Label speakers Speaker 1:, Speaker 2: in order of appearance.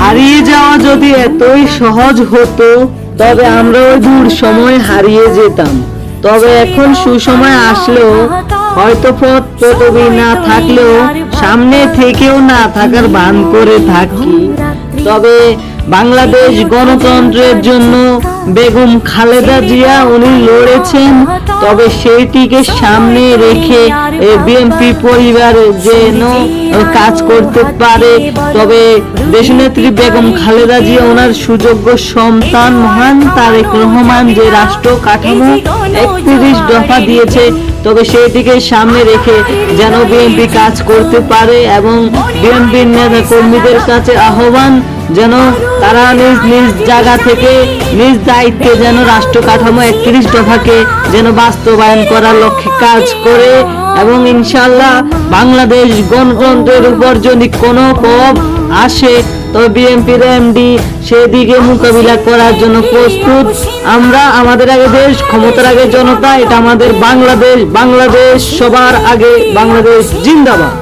Speaker 1: হারিয়ে যাওয়া যদি এতই সহজ হতো তবে আমরা ওই দূর সময় হারিয়ে যেতাম। তবে এখন সুসময় আসলেও হয়তো পথ পদবী না থাকলেও সামনে থেকেও না থাকার ভান করে থাকি। তবে বাংলাদেশ গণতন্ত্রের জন্য বেগম খালেদা জিয়া উনি লড়েছেন, তবে সেইটিকে সামনে রেখে বিএনপি পরিবার যেন কাজ করতে পারে। তবে দেশনেত্রী বেগম খালেদা জিয়া ওনার সুযোগ্য সন্তান মহান তারেক রহমান যে রাষ্ট্র কাঠামো 31 দফা দিয়েছে, তবে সেইটিকে সামনে রেখে যেন বিএনপি কাজ করতে পারে এবং বিএনপির নেতা কর্মীদের কাছে আহ্বান যেন তারা নিজ নিজ জায়গা থেকে নিজ দায়িত্বে যেন রাষ্ট্র কাঠামো 31 দফাকে যেন বাস্তবায়ন করার লক্ষ্যে কাজ করে এবং ইনশাআল্লাহ বাংলাদেশ গণতন্ত্রের উপর যদি কোনো প্রভাব আসে তবে বিএনপির এমডি সেদিকে মোকাবিলা করার জন্য প্রস্তুত। আমরা আমাদের আগে দেশ, ক্ষমতার আগে জনতা, এটা আমাদের বাংলাদেশ। বাংলাদেশ সবার আগে, বাংলাদেশ জিন্দাবাদ।